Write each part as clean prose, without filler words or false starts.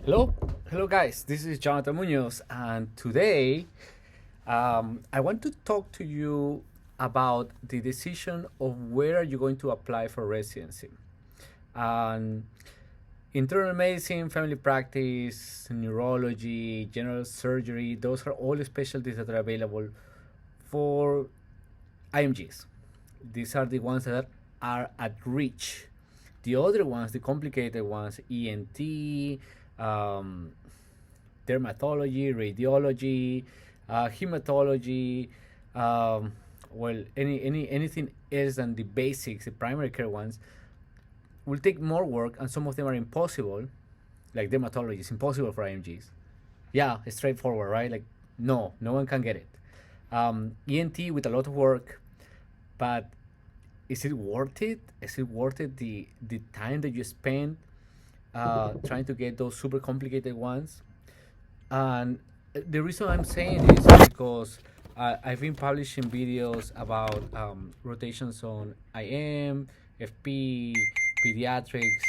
Hello guys. This is Jonathan Munoz, and today I want to talk to you about the decision of where are you going to apply for residency. And internal medicine, family practice, neurology, general surgery, those are all the specialties that are available for IMGs. These are the ones that are at reach. The other ones, the complicated ones, ENT, um, dermatology, radiology, hematology, anything else than the basics, the primary care ones, will take more work, and some of them are impossible. Like dermatology is impossible for IMGs. Yeah, it's straightforward, right? Like no one can get it. ENT with a lot of work, but is it worth it? Is it worth it the time that you spend trying to get those super complicated ones? And the reason I'm saying this is because I've been publishing videos about rotations on IM, FP, pediatrics,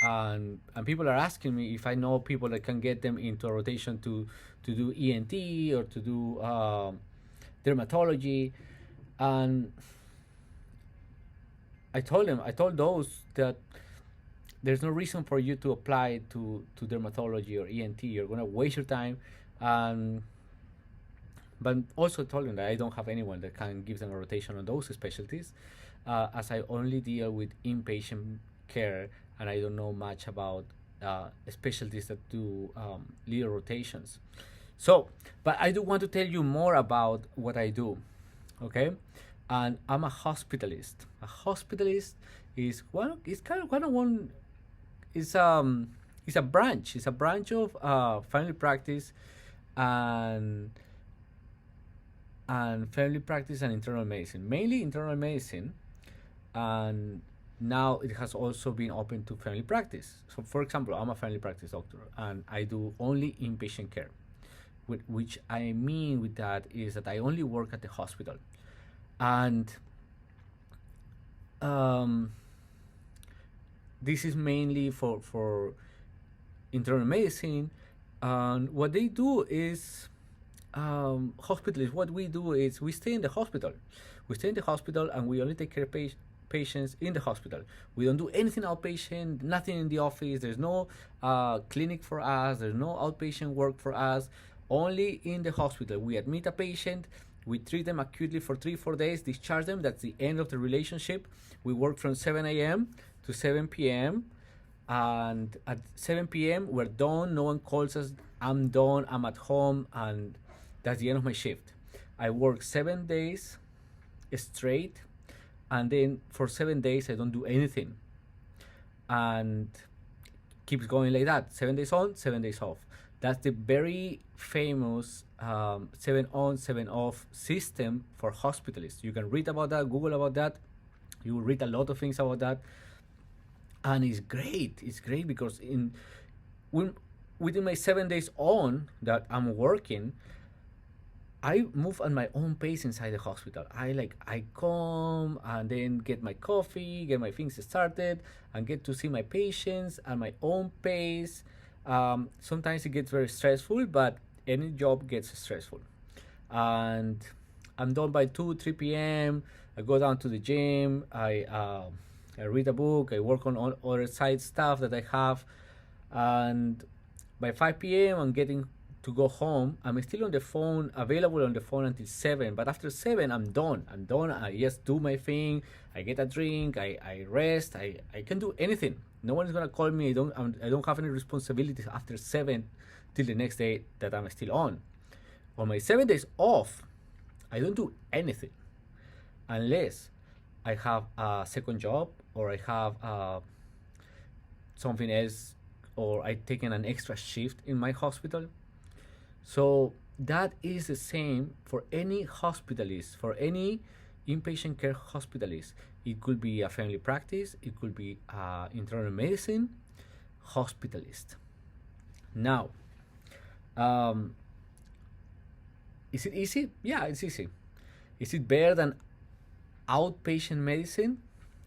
and people are asking me if I know people that can get them into a rotation to do ENT or to do dermatology. And I told those that there's no reason for you to apply to dermatology or ENT. You're gonna waste your time, and but also told them that I don't have anyone that can give them a rotation on those specialties, as I only deal with inpatient care and I don't know much about specialties that do little rotations. So, but I do want to tell you more about what I do, okay? And I'm a hospitalist. A hospitalist is one. It's kind of one it's it's a branch. It's a branch of family practice and family practice and internal medicine. Mainly internal medicine, and now it has also been open to family practice. So, for example, I'm a family practice doctor, and I do only inpatient care. Which I mean with that is that I only work at the hospital, and um, this is mainly for internal medicine. And what they do is hospitalists. What we do is we stay in the hospital. We stay in the hospital and we only take care of patients in the hospital. We don't do anything outpatient, nothing in the office. There's no clinic for us. There's no outpatient work for us. Only in the hospital. We admit a patient. We treat them acutely for 3-4 days, discharge them. That's the end of the relationship. We work from 7 a.m. to 7 p.m. And at 7 p.m., we're done. No one calls us. I'm done. I'm at home. And that's the end of my shift. I work 7 days straight. And then for 7 days, I don't do anything. And keeps going like that. 7 days on, 7 days off. That's the very famous 7 on, 7 off system for hospitalists. You can read about that, Google about that. You will read a lot of things about that. And it's great. It's great because within my 7 days on that I'm working, I move at my own pace inside the hospital. I come and then get my coffee, get my things started, and get to see my patients at my own pace. Sometimes it gets very stressful, but any job gets stressful. And I'm done by 2-3 p.m. I go down to the gym. I read a book. I work on all other side stuff that I have, and by 5 p.m. I'm getting to go home. I'm still on the phone, available on the phone until 7. But after 7, I'm done. I'm done. I just do my thing. I get a drink. I rest. I can do anything. No one is gonna call me. I don't have any responsibilities after 7 till the next day that I'm still on. On my 7 days off, I don't do anything unless I have a second job or I have something else, or I taken an extra shift in my hospital. So that is the same for any hospitalist, for any inpatient care hospitalist. It could be a family practice, it could be internal medicine hospitalist. Now, um, is it easy? Yeah, it's easy. Is it better than outpatient medicine?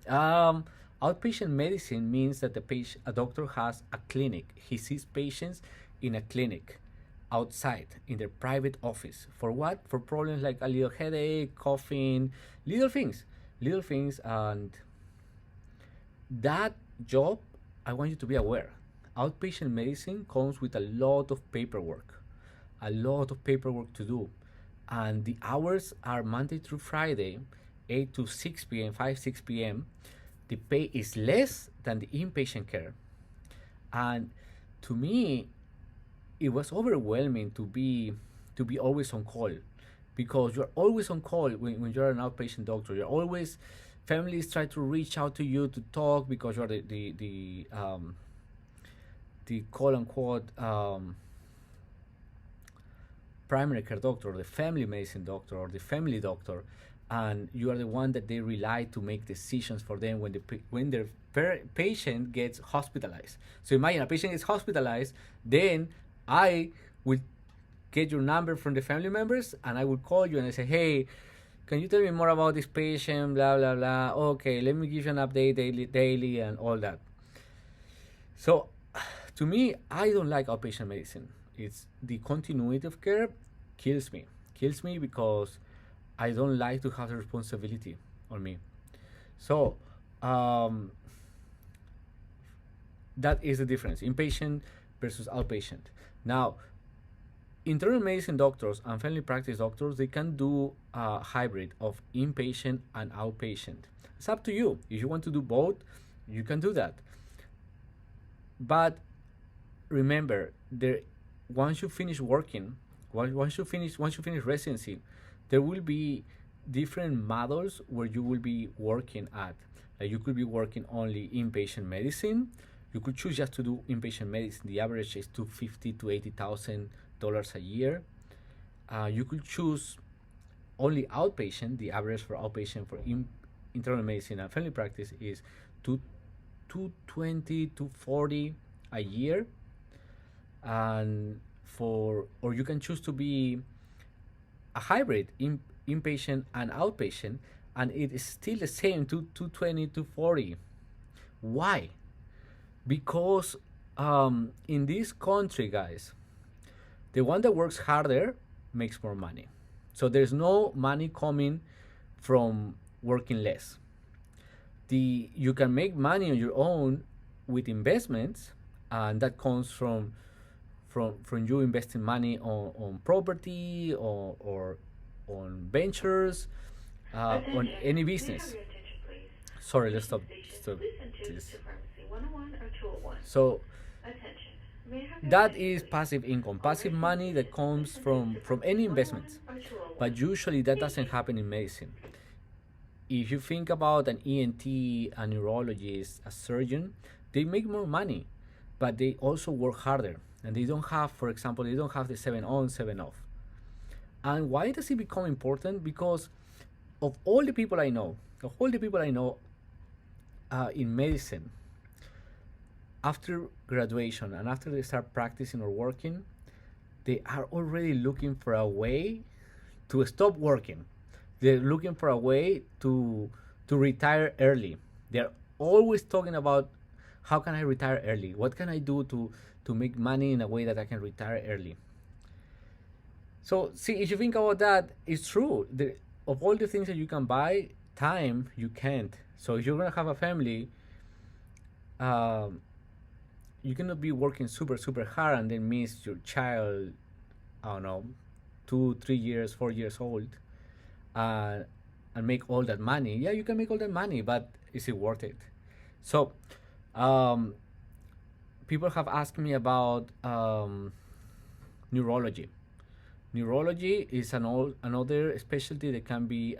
Um, Outpatient medicine means that a doctor has a clinic. He sees patients in a clinic outside in their private office. For what? For problems like a little headache, coughing, little things. Little things. And that job, I want you to be aware. Outpatient medicine comes with a lot of paperwork. A lot of paperwork to do. And the hours are Monday through Friday, 8 to 6 p.m., 5, 6 p.m. The pay is less than the inpatient care. And to me, it was overwhelming to be always on call, because you're always on call when you're an outpatient doctor. You're always, families try to reach out to you to talk because you're the quote unquote primary care doctor, or the family medicine doctor, or the family doctor, and you are the one that they rely to make decisions for them when their patient gets hospitalized. So imagine a patient is hospitalized, then I will get your number from the family members, and I will call you and I say, hey, can you tell me more about this patient, blah blah blah. Okay, let me give you an update daily and all that. So to me, I don't like outpatient medicine. It's the continuity of care kills me because I don't like to have the responsibility on me. So that is the difference, inpatient versus outpatient. Now, internal medicine doctors and family practice doctors, they can do a hybrid of inpatient and outpatient. It's up to you. If you want to do both, you can do that. But remember, once you finish working, once you finish residency, there will be different models where you will be working at. Like you could be working only inpatient medicine. You could choose just to do inpatient medicine. The average is $250,000 to $80,000 a year. You could choose only outpatient. The average for outpatient for internal medicine and family practice is $220,000 to $240,000 a year. And or you can choose to be a hybrid inpatient and outpatient, and it is still the same, to 220 to 40. Why? Because in this country, guys, the one that works harder makes more money. So there's no money coming from working less. You can make money on your own with investments, and that comes from you investing money on property or on ventures, on any business. Sorry, let's stop this. So that is passive income, passive money that comes from any investments. But usually that doesn't happen in medicine. If you think about an ENT, a neurologist, a surgeon, they make more money, but they also work harder. And they don't have, for example, they don't have the 7 on, 7 off. And why does it become important? Because of all the people I know, in medicine, after graduation and after they start practicing or working, they are already looking for a way to stop working. They're looking for a way to retire early. They're always talking about, how can I retire early? What can I do to make money in a way that I can retire early? So, see, if you think about that, it's true. Of all the things that you can buy, time, you can't. So if you're going to have a family, you cannot be working super, super hard and then miss your child, I don't know, 2, 3 years, 4 years old, and make all that money. Yeah, you can make all that money, but is it worth it? So, people have asked me about neurology. Neurology is another specialty that can be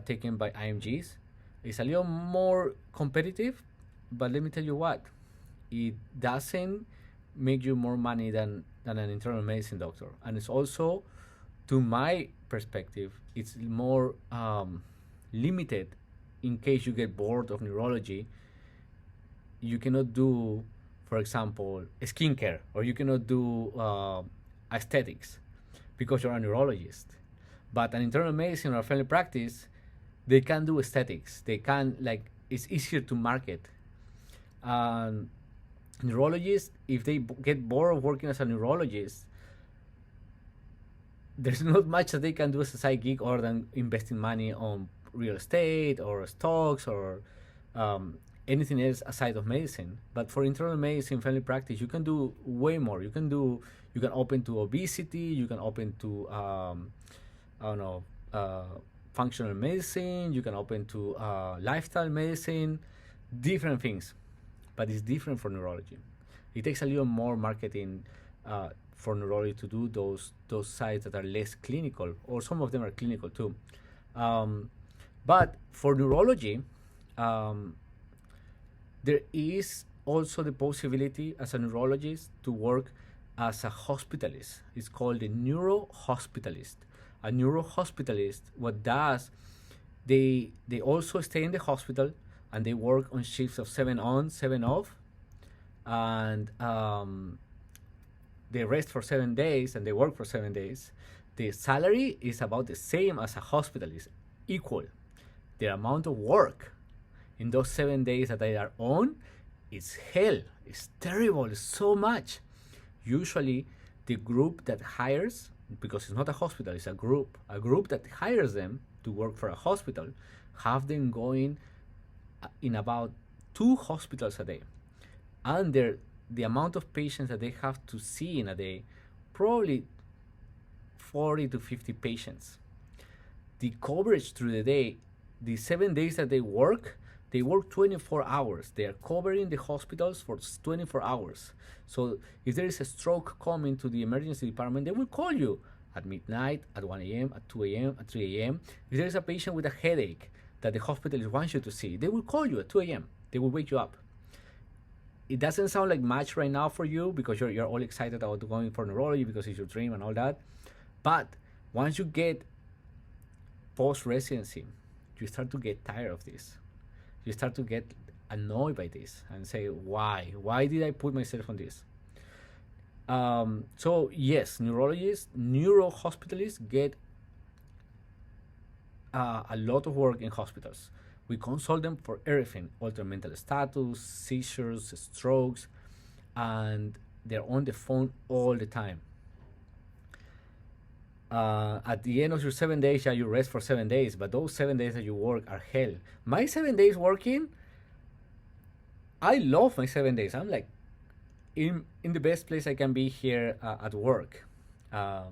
taken by IMGs. It's a little more competitive, but let me tell you what, it doesn't make you more money than an internal medicine doctor. And it's also, to my perspective, it's more limited. In case you get bored of neurology, you cannot do, for example, skincare, or you cannot do aesthetics because you're a neurologist. But an internal medicine or family practice, they can do aesthetics. They can, like, it's easier to market. And neurologists, if they get bored of working as a neurologist, there's not much that they can do as a side gig other than investing money on real estate or stocks or um, anything else aside of medicine. But for internal medicine, family practice, you can do way more. You can open to obesity, you can open to, I don't know, functional medicine, you can open to lifestyle medicine, different things. But it's different for neurology. It takes a little more marketing for neurology to do those sites that are less clinical, or some of them are clinical too. Um, but for neurology, um, there is also the possibility as a neurologist to work as a hospitalist. It's called a neuro hospitalist. A neuro hospitalist, what does, they also stay in the hospital and they work on shifts of 7 on, 7 off, and they rest for 7 days and they work for 7 days. The salary is about the same as a hospitalist, equal. The amount of work in those 7 days that they are on is hell. It's terrible. It's so much. Usually, the group that hires, because it's not a hospital, it's a group that hires them to work for a hospital, have them going in about 2 hospitals a day. And the amount of patients that they have to see in a day, probably 40 to 50 patients. The coverage through the day, the 7 days that they work 24 hours. They are covering the hospitals for 24 hours. So if there is a stroke coming to the emergency department, they will call you at midnight, at 1 a.m., at 2 a.m., at 3 a.m. If there is a patient with a headache that the hospitalist wants you to see, they will call you at 2 a.m. They will wake you up. It doesn't sound like much right now for you because you're all excited about going for neurology because it's your dream and all that. But once you get post residency, you start to get tired of this. You start to get annoyed by this and say, why? Why did I put myself on this? So yes, neurologists, neuro hospitalists get a lot of work in hospitals. We consult them for everything: altered mental status, seizures, strokes, and they're on the phone all the time. At the end of your 7 days, yeah, you rest for 7 days, but those 7 days that you work are hell. My 7 days working, I love my 7 days. I'm like in the best place I can be here at work. I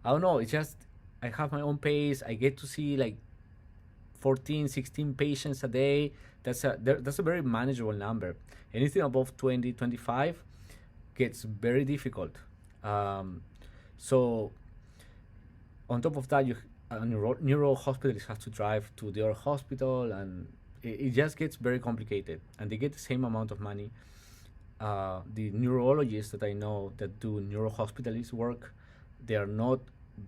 don't know, it's just I have my own pace. I get to see like 14, 16 patients a day. That's a very manageable number. Anything above 20, 25 gets very difficult. So on top of that, a neuro hospitalist has to drive to the other hospital, and it just gets very complicated. And they get the same amount of money. The neurologists that I know that do neuro hospitalist work, they are not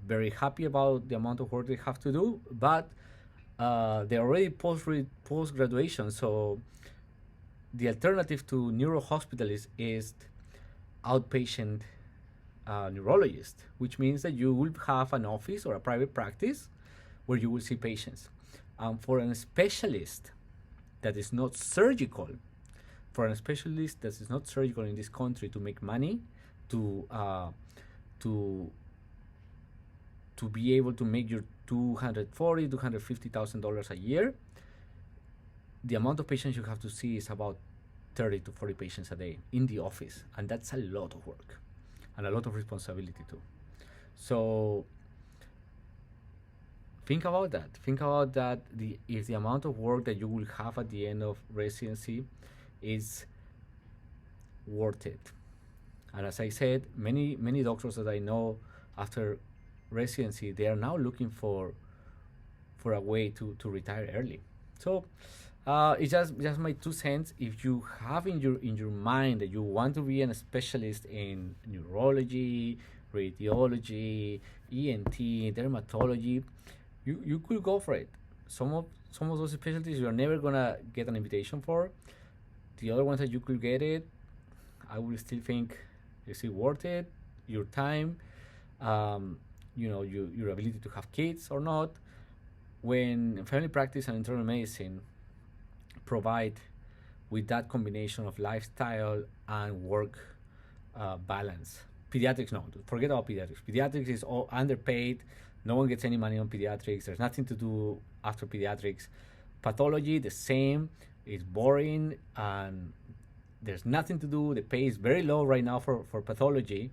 very happy about the amount of work they have to do, but they're already post graduation. So the alternative to neuro hospitalist is outpatient neurologist, which means that you will have an office or a private practice where you will see patients. For a specialist that is not surgical, in this country to make money, to be able to make your $250,000 a year, the amount of patients you have to see is about 30 to 40 patients a day in the office, and that's a lot of work and a lot of responsibility too. So think about that. If the amount of work that you will have at the end of residency is worth it. And as I said, many doctors that I know after residency, they are now looking for a way to retire early. So it's just my 2 cents. If you have in your mind that you want to be a specialist in neurology, radiology, ENT, dermatology, you could go for it. Some of those specialties you are never gonna get an invitation for. The other ones that you could get it, I will still think, is it worth it? Your time, your ability to have kids or not. When family practice and internal medicine, provide with that combination of lifestyle and work balance. Pediatrics, no, forget about pediatrics. Pediatrics is all underpaid. No one gets any money on pediatrics. There's nothing to do after pediatrics. Pathology, the same. It's boring and there's nothing to do. The pay is very low right now for pathology.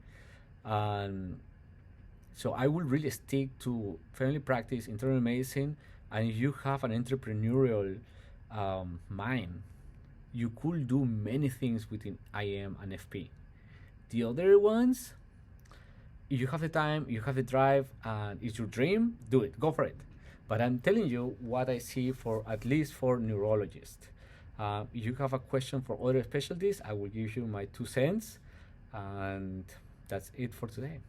And so I will really stick to family practice, internal medicine. And if you have an entrepreneurial mind, you could do many things within IM and FP. The other ones, if you have the time, you have the drive, and it's your dream, do it, go for it. But I'm telling you what I see for at least for neurologists. If you have a question for other specialties, I will give you my 2 cents, and that's it for today.